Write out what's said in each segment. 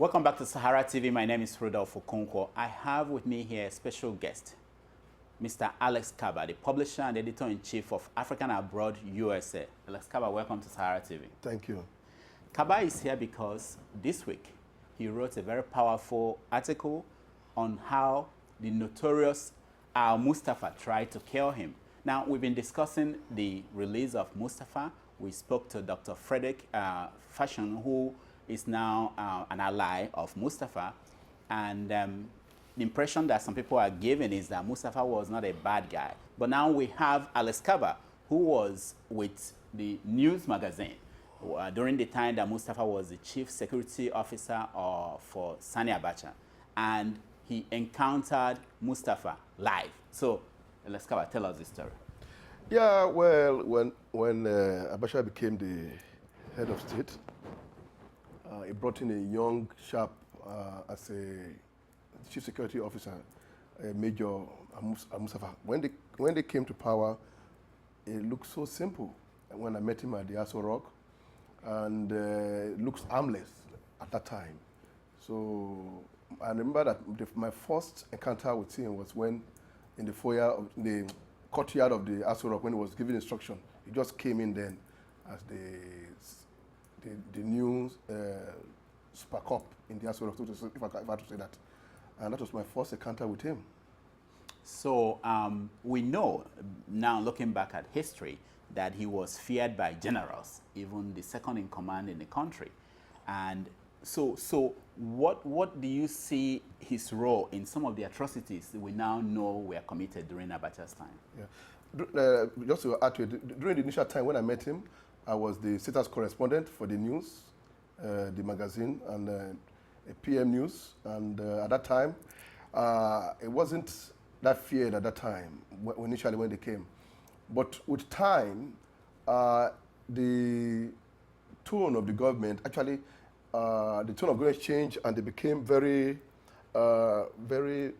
Welcome back to Sahara TV. My name is Fredrick Faeshun. I have with me here a special guest, Mr. Alex Kabba, the publisher and editor-in-chief of African Abroad USA. Alex Kabba, welcome to Sahara TV. Thank you. Kabba is here because this week he wrote a very powerful article on how the notorious Al-Mustapha tried to kill him. Now, we've been discussing the release of Mustapha. We spoke to Dr. Fredrick Faeshun, who is now an ally of Mustapha. And the impression that some people are giving is that Mustapha was not a bad guy. But now we have Alex Kabba, who was with the news magazine during the time that Mustapha was the chief security officer for Sani Abacha. And he encountered Mustapha live. So, Alex Kabba, tell us the story. Yeah, well, when Abacha became the head of state, he brought in a young, sharp, as a chief security officer, Major Al-Mustapha. When they came to power, it looked so simple. And when I met him at the Aso Rock, and it looks harmless at that time. So I remember that my first encounter with him was when in the foyer, of the courtyard of the Aso Rock, when he was giving instruction. He just came in then as the new super cop in the Aso Rock, if I had to say that. And that was my first encounter with him. So we know now, looking back at history, that he was feared by generals, even the second in command in the country. And so what do you see his role in some of the atrocities that we now know were committed during Abacha's time? Yeah. Just to add to it, during the initial time when I met him, I was the status correspondent for the news, the magazine, and a PM News. And at that time, it wasn't that feared at that time, initially when they came. But with time, the tone of the government, actually, the tone of government changed, and they became very, very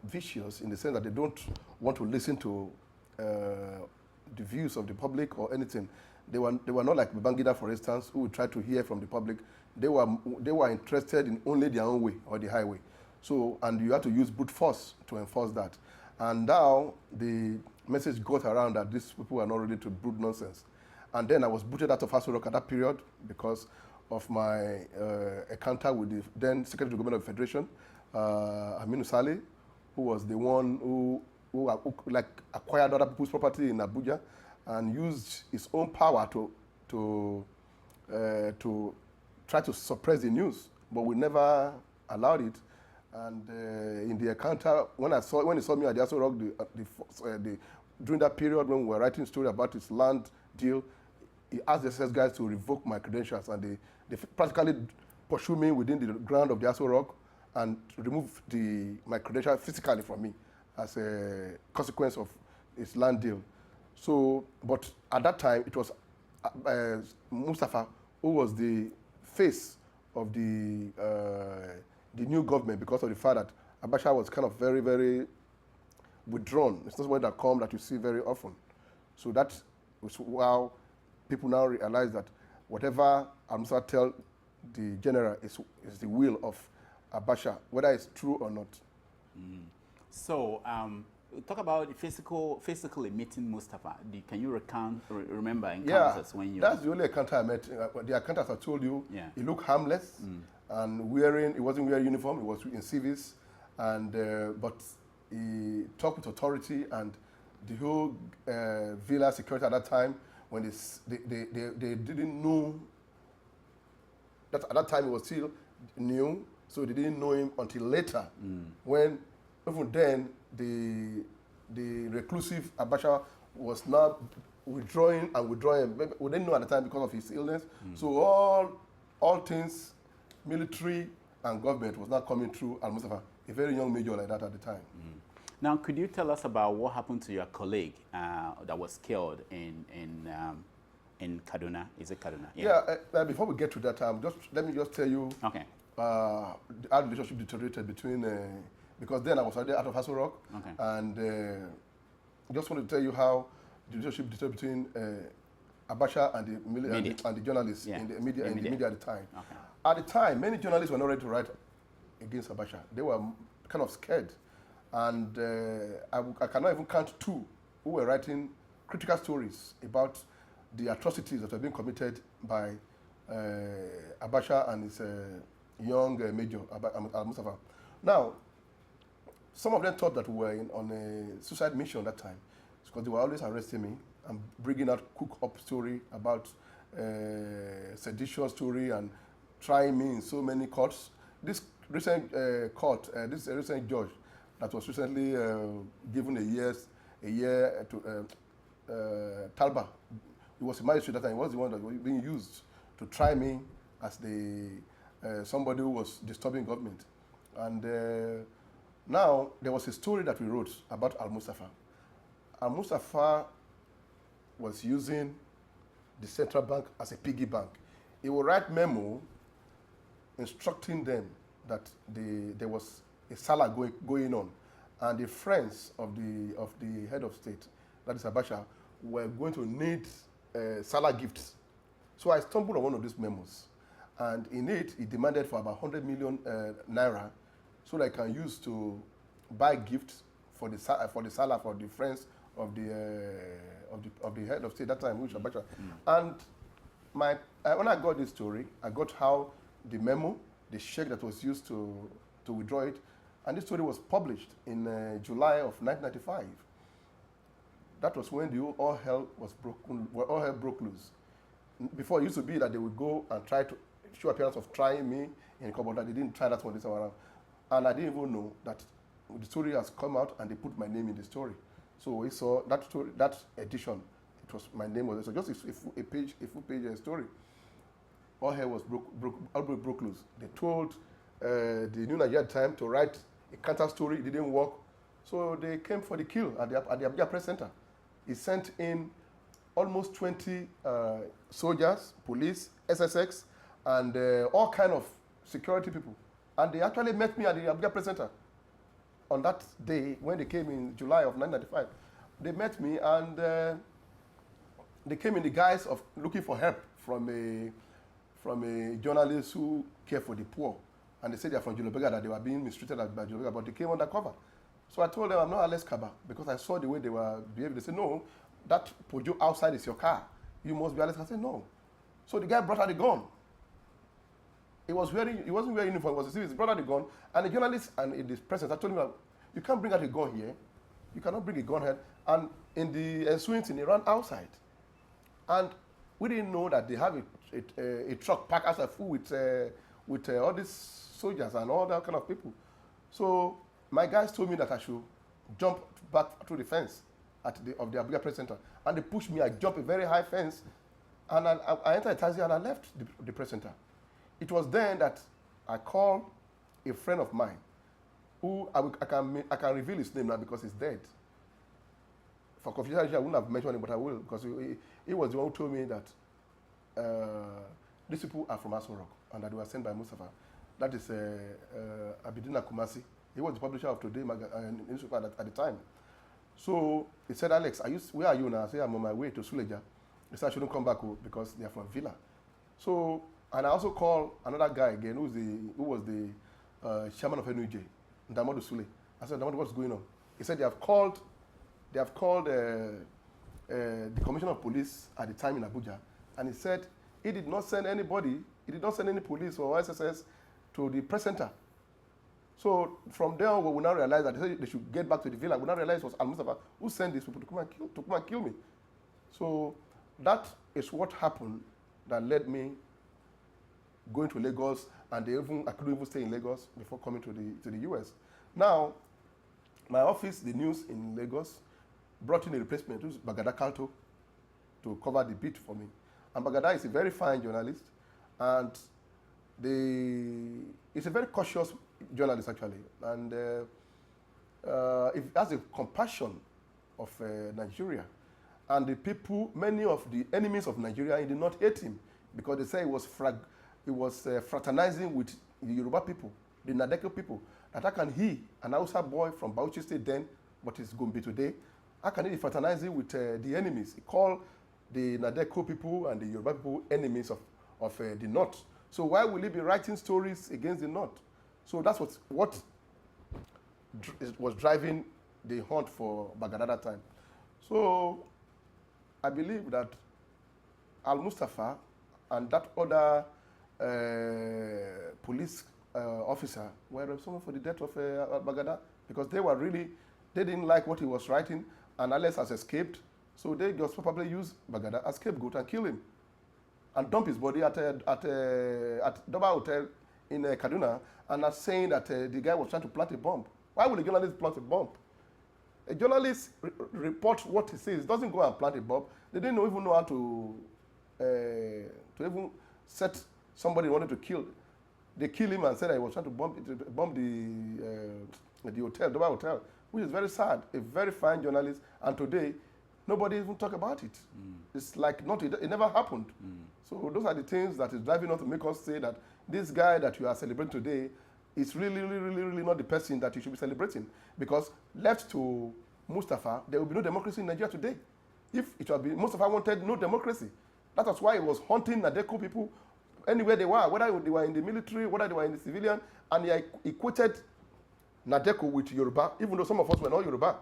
vicious in the sense that they don't want to listen to the views of the public or anything. They were not like Babangida, for instance, who would try to hear from the public. They were interested in only their own way or the highway. So, and you had to use brute force to enforce that. And now the message got around that these people are not ready to brood nonsense. And then I was booted out of Aso Rock at that period because of my encounter with the then Secretary to Government of the Federation, Aminu Saleh, who was the one who like acquired other people's property in Abuja and used his own power to try to suppress the news, but we never allowed it. And in the encounter, when he saw me at the Aso Rock, during that period when we were writing a story about his land deal, he asked the SS guys to revoke my credentials, and they practically pursued me within the ground of the Aso Rock and removed my credentials physically from me as a consequence of his land deal. So, but at that time, it was Mustapha who was the face of the new government because of the fact that Abacha was kind of very, very withdrawn. It's not somebody that you see very often. So that was how people now realize that whatever Al-Mustapha tell the general is the will of Abacha, whether it's true or not. Mm. So, talk about physically meeting Mustapha. Can you remember encounters when you... Yeah, that's the only encounter I met. The encounters I told you, he looked harmless and he wasn't wearing uniform, he was in civis, and but he talked with authority, and the whole villa security at that time, when they didn't know, that at that time he was still new, so they didn't know him until later, when even then the reclusive Abacha was now withdrawing. We didn't know at the time because of his illness. So all things, military and government, was not coming through Al-Mustapha, a very young major like that at the time. Now, could you tell us about what happened to your colleague that was killed in Kaduna? Is it Kaduna? Yeah. Before we get to that, let me just tell you. Okay. Our relationship deteriorated between. Because then I was already out of Aso Rock, and I just want to tell you how the relationship between Abacha and the journalists in the media at the time. At the time, many journalists were not ready to write against Abacha. They were kind of scared. And I cannot even count two who were writing critical stories about the atrocities that have been committed by Abacha and his young major, Al-Mustapha. Now, some of them thought that we were on a suicide mission that time, because they were always arresting me and bringing out cook-up story about sedition story and trying me in so many courts. This recent this recent judge that was recently given a year to Talba, he was a magistrate that time. He was the one that was being used to try me as somebody who was disturbing government. And now there was a story that we wrote about Al-Mustapha. Al-Mustapha was using the central bank as a piggy bank. He would write memo instructing them that there was a salah going on, and the friends of the head of state, that is Abacha, were going to need salah gifts. So I stumbled on one of these memos, and in it, he demanded for about 100 million naira, so that I can use to buy gifts for the salah for the friends of the head of state that time, which Abacha. And when I got this story, I got how the memo, the check that was used to withdraw it, and this story was published in July of 1995. That was when all hell broke loose. Before, it used to be that they would go and try to show appearance of trying me in Kabba. They didn't try that one this time around. And I didn't even know that the story has come out and they put my name in the story. So we saw that story, that edition, it was my name was there. So just a full page story. All hell was broke loose. They told the New Nigeria Times to write a counter story. It didn't work. So they came for the kill at the Abuja Press Center. He sent in almost 20 soldiers, police, SSX, and all kind of security people. And they actually met me at the Abuja Press Center on that day when they came in July of 1995. They met me, and they came in the guise of looking for help from a journalist who care for the poor. And they said they're from Julobega, that they were being mistreated by Julobega, but they came undercover. So I told them I'm not Alex Kabba, because I saw the way they were behaving. They said, no, that Pojo outside is your car. You must be Alex. I said, no. So the guy brought out the gun. He wasn't wearing uniform, he brought out the gun, and the journalist and in the press, I told him, you can't bring out a gun here. You cannot bring a gun here. And in the ensuing thing, he ran outside. And we didn't know that they have a truck packed outside full with all these soldiers and all that kind of people. So my guys told me that I should jump back through the fence of the Abuja Press Center. And they pushed me. I jumped a very high fence, and I entered a taxi and I left the press center. It was then that I called a friend of mine, who I can reveal his name now because he's dead. For confidentiality, I wouldn't have mentioned him, but I will, because he was the one who told me that these people are from Aso Rock and that they were sent by Mustapha. That is Abidina Kumasi. He was the publisher of Today newspaper at the time. So he said, Alex, where are you now? I said, I'm on my way to Suleja. He said I shouldn't come back because they are from Villa. So, and I also called another guy again who was the chairman of NUJ, Ndamadu Sule. I said, Ndamadu, what's going on? He said they have called the commissioner of police at the time in Abuja, and he said he did not send anybody, he did not send any police or SSS to the press center. So from there, we will now realize that they should get back to the villa. We now realize it was Al-Mustapha who sent these people to come and kill me. So that is what happened that led me going to Lagos, and I couldn't even stay in Lagos before coming to the US. Now, my office, the news in Lagos, brought in a replacement, who's Bagada Kalto, to cover the beat for me. And Bagada is a very fine journalist, and he's a very cautious journalist, actually. And he has a compassion of Nigeria. And the people, many of the enemies of Nigeria, he did not hate him, because they say he was fraternizing with the Yoruba people, the Nadeko people. That how can he, an Hausa boy from Bauchi State then, but he's Gombe today, how can he be fraternizing with the enemies? He called the Nadeko people and the Yoruba people enemies of the North. So why will he be writing stories against the North? So that's what was driving the hunt for Baghdad at that time. So I believe that Al-Mustapha and that other police officer were responsible for the death of Baghdad, because they didn't like what he was writing, and Alex has escaped, so they just probably used Baghdad as scapegoat and kill him, and dump his body at Doba Hotel in Kaduna, and are saying that the guy was trying to plant a bomb. Why would a journalist plant a bomb? A journalist reports what he says, doesn't go and plant a bomb. They didn't even know how to even set somebody wanted to kill. They killed him and said that he was trying to bomb the hotel, Doba Hotel, which is very sad. A very fine journalist, and today nobody even talk about it. It's like it never happened. So those are the things that is driving us to make us say that this guy that you are celebrating today is really not the person that you should be celebrating. Because left to Mustapha, there will be no democracy in Nigeria today. If it would be, Mustapha wanted no democracy. That was why he was hunting Nadeko people anywhere they were, whether they were in the military, whether they were in the civilian, and he equated Nadeko with Yoruba, even though some of us were not Yoruba.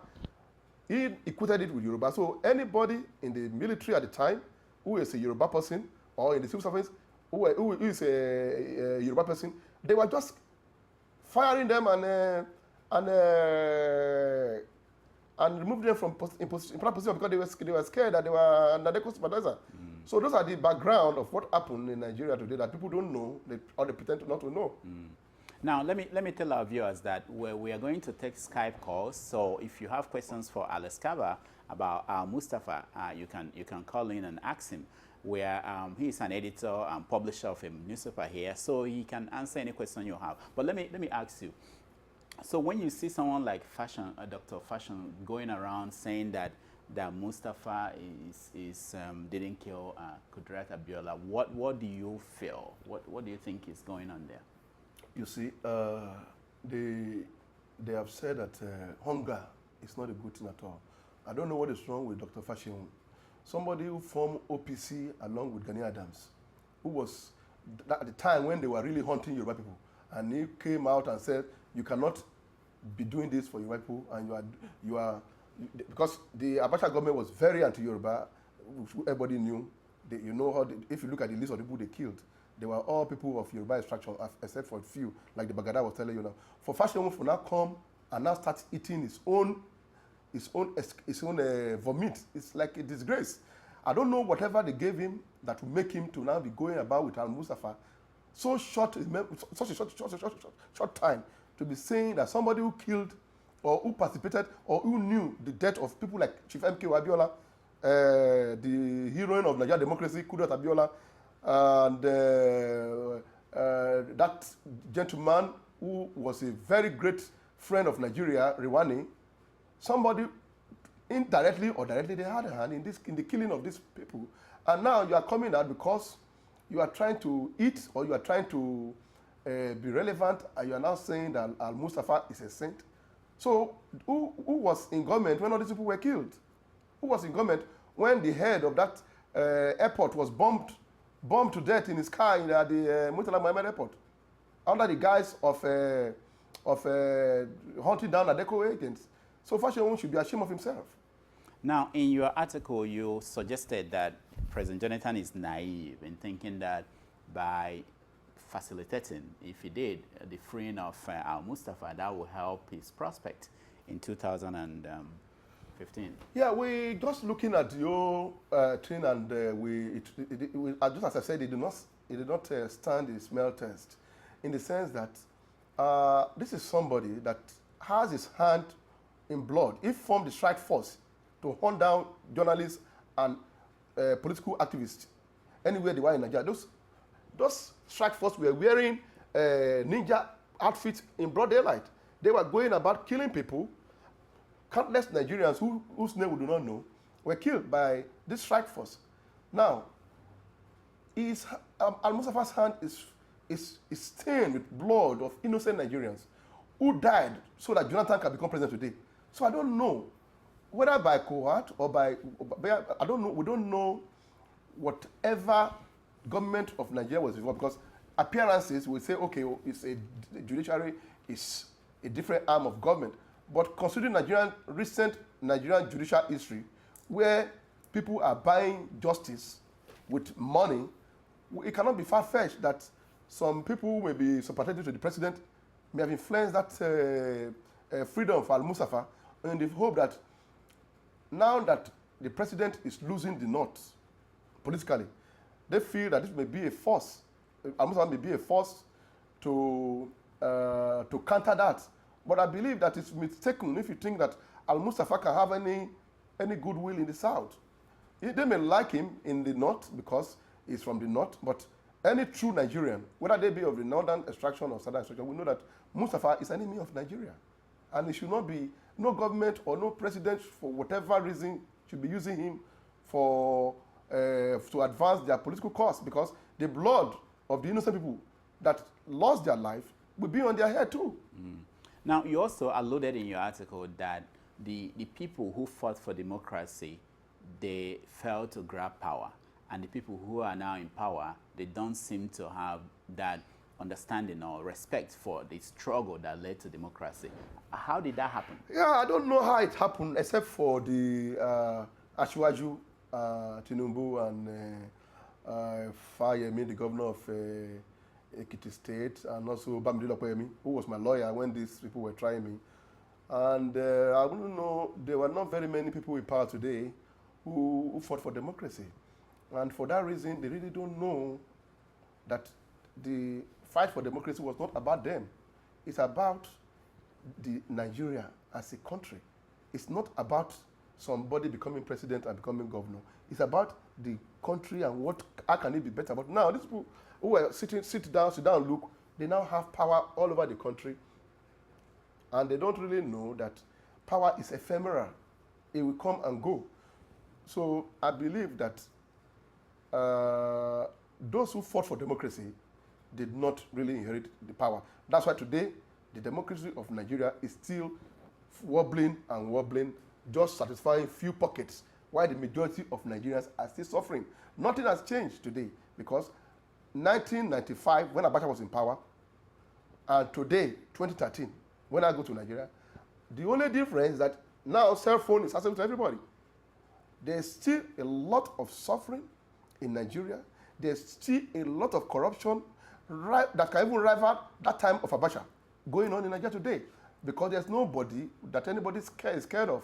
He equated it with Yoruba. So anybody in the military at the time who is a Yoruba person, or in the civil service who is a Yoruba person, they were just firing them and remove them from in position because they were scared that they were Nadeko sympathizer. So those are the background of what happened in Nigeria today that people don't know, or they pretend not to know. Now, let me tell our viewers that we are going to take Skype calls. So if you have questions for Alex Kabba about Al-Mustapha, you can call in and ask him. He is an editor and publisher of a newspaper here, so he can answer any question you have. But let me ask you. So when you see someone like Faeshun, Dr. Faeshun, going around saying that Mustapha didn't kill Kudrat Abiola, what do you feel? What do you think is going on there? You see, they have said that hunger is not a good thing at all. I don't know what is wrong with Dr. Faeshun. Somebody who formed OPC along with Gani Adams, who was at the time when they were really hunting Yoruba people, and he came out and said, you cannot be doing this for Yoruba people, and you are because the Abacha government was very anti-Yoruba, which everybody knew. You know how if you look at the list of people they killed, they were all people of Yoruba extraction, except for a few, like the Baghdad was telling you now. For Faeshun to now come and now start eating his own vomit, it's like a disgrace. I don't know whatever they gave him that will make him to now be going about with Al-Mustapha such a short time to be saying that somebody who killed or who participated or who knew the death of people like Chief M.K. Abiola, the heroine of Nigerian democracy, Kudrat Abiola, and that gentleman who was a very great friend of Nigeria, Rwani, somebody indirectly or directly they had a hand in the killing of these people. And now you are coming out because you are trying to eat or you are trying to be relevant, and you are now saying that Al-Mustapha is a saint. So who was in government when all these people were killed? Who was in government when the head of that airport was bombed to death in his car at the Murtala Mohammed airport, under the guise of hunting down Nadeko agents? So Faeshun should be ashamed of himself. Now, in your article, you suggested that President Jonathan is naive in thinking that by facilitating, if he did, the freeing of Al-Mustapha, that will help his prospect in 2015. Yeah, we just looking at your thing, and just as I said, it did not stand the smell test, in the sense that this is somebody that has his hand in blood. He formed the strike force to hunt down journalists and political activists anywhere they were in Nigeria. Those strike force were wearing ninja outfits in broad daylight. They were going about killing people. Countless Nigerians whose name we do not know were killed by this strike force. Now, Al-Mustapha's hand is stained with blood of innocent Nigerians who died so that Jonathan can become president today. So I don't know whether by cohort or by I don't know. We don't know whatever government of Nigeria was involved, because appearances, we say, okay, it's the judiciary is a different arm of government. But considering recent Nigerian judicial history, where people are buying justice with money, it cannot be far-fetched that some people who may be sympathetic to the president may have influenced that freedom for Al-Mustapha in the hope that now that the president is losing the north politically, they feel that this may be a force. Al-Mustapha may be a force to counter that. But I believe that it's mistaken if you think that Al-Mustapha can have any goodwill in the south. They may like him in the north because he's from the north, but any true Nigerian, whether they be of the northern extraction or southern extraction, we know that Mustafa is enemy of Nigeria. And it should not be, no government or no president, for whatever reason, should be using him for to advance their political cause, because the blood of the innocent people that lost their life will be on their head too. Mm. Now, you also alluded in your article that the people who fought for democracy, they failed to grab power. And the people who are now in power, they don't seem to have that understanding or respect for the struggle that led to democracy. How did that happen? Yeah, I don't know how it happened, except for the Asiwaju, Tinubu, and Fayemi, the governor of Ekiti State, and also Bamidele Okoyemi, who was my lawyer when these people were trying me. And I wouldn't know, there were not very many people in power today who fought for democracy. And for that reason, they really don't know that the fight for democracy was not about them. It's about the Nigeria as a country. It's not about somebody becoming president and becoming governor. It's about the country and how can it be better. But now, these people who are sit down, look, they now have power all over the country. And they don't really know that power is ephemeral. It will come and go. So I believe that those who fought for democracy did not really inherit the power. That's why today, the democracy of Nigeria is still wobbling and wobbling, just satisfying few pockets, while the majority of Nigerians are still suffering. Nothing has changed today, because 1995, when Abacha was in power, and today, 2013, when I go to Nigeria, the only difference is that now cell phone is accessible to everybody. There's still a lot of suffering in Nigeria. There's still a lot of corruption that can even rival that time of Abacha going on in Nigeria today, because there's nobody that anybody is scared of.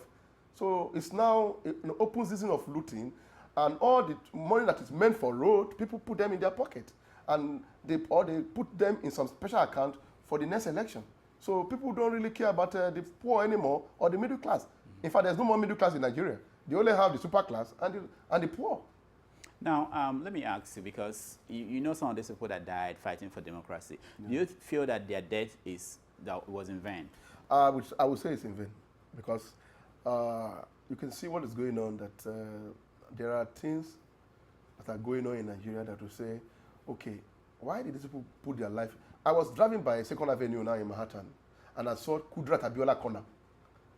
So it's now an open season of looting, and all the money that is meant for road, people put them in their pocket, and they put them in some special account for the next election. So people don't really care about the poor anymore or the middle class. In fact, there's no more middle class in Nigeria. They only have the super class and the poor. Now, let me ask you, because you know some of these people that died fighting for democracy. Yeah. Do you feel that their death was in vain? I would say it's in vain, because you can see what is going on, that there are things that are going on in Nigeria that will say, okay, why did these people put their life? I was driving by 2nd Avenue now in Manhattan, and I saw Kudrat Abiola corner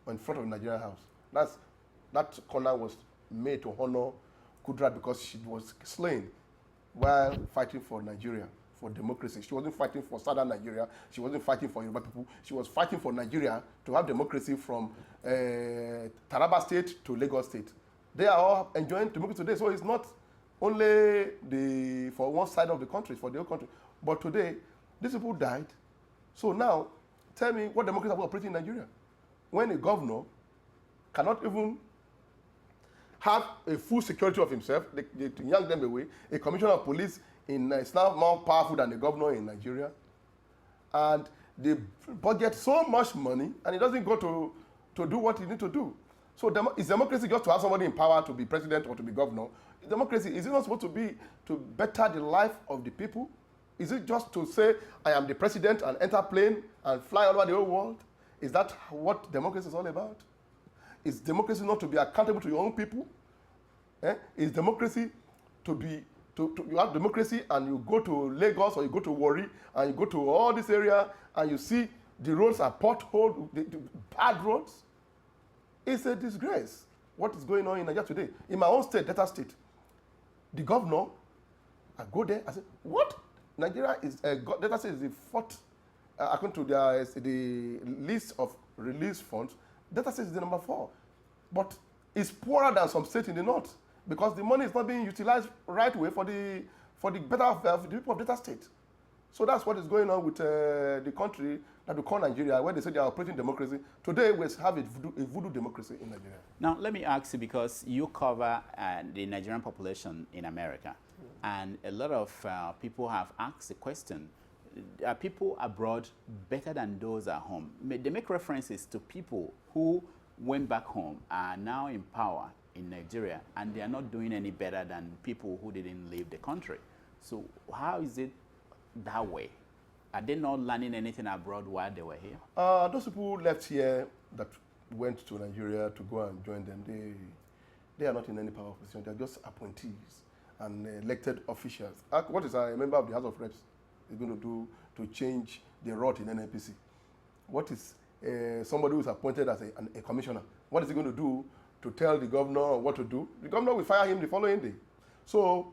in front of the Nigerian house. That corner was made to honor Kudrat because she was slain while fighting for Nigeria, for democracy. She wasn't fighting for southern Nigeria. She wasn't fighting for Yoruba people. She was fighting for Nigeria to have democracy from Taraba State to Lagos State. They are all enjoying democracy today. So it's not only for one side of the country, it's for the whole country. But today, these people died. So now, tell me what democracy are operating in Nigeria, when a governor cannot even have a full security of himself, they yank them away. A commissioner of police is now more powerful than the governor in Nigeria. And they budget so much money, and it doesn't go to do what it needs to do. So is democracy just to have somebody in power to be president or to be governor? Democracy, is it not supposed to be to better the life of the people? Is it just to say, I am the president and enter plane and fly all over the whole world? Is that what democracy is all about? Is democracy not to be accountable to your own people? Is democracy you have democracy and you go to Lagos or you go to Warri and you go to all this area and you see the roads are potholed, the bad roads? It's a disgrace what is going on in Nigeria today. In my own state, Delta State, the governor, I go there, I say, what? Nigeria is data set is the fourth, according to the list of release funds. Data set is the number 4, but it's poorer than some states in the north because the money is not being utilized right way for the better of the people of Delta State. So that's what is going on with the country that we call Nigeria, where they say they are operating democracy. Today, we have a voodoo democracy in Nigeria. Now, let me ask you, because you cover the Nigerian population in America, and a lot of people have asked the question, are people abroad better than those at home? They make references to people who went back home, are now in power in Nigeria, and they are not doing any better than people who didn't leave the country. So how is it that way? Are they not learning anything abroad while they were here? Those people who left here that went to Nigeria to go and join them, they are not in any power position. They are just appointees and elected officials. What is a member of the House of Reps is going to do to change the rot in NNPC? What is somebody who is appointed as a commissioner? What is he going to do to tell the governor what to do? The governor will fire him the following day. So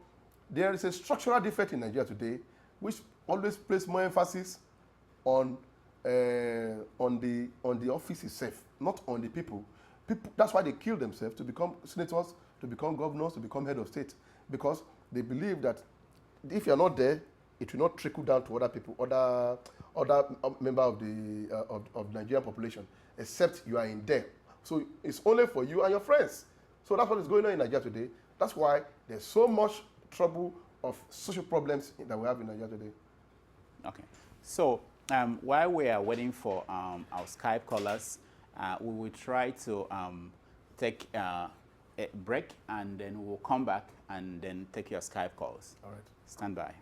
there is a structural defect in Nigeria today, which always place more emphasis on the office itself, not on the people. That's why they kill themselves to become senators, to become governors, to become head of state, because they believe that if you are not there, it will not trickle down to other people, other member of the of Nigerian population, except you are in there. So it's only for you and your friends. So that's what is going on in Nigeria today. That's why there's so much trouble of social problems that we have in Nigeria today. Okay. So while we are waiting for our Skype callers, we will try to take a break, and then we'll come back and then take your Skype calls. All right. Stand by.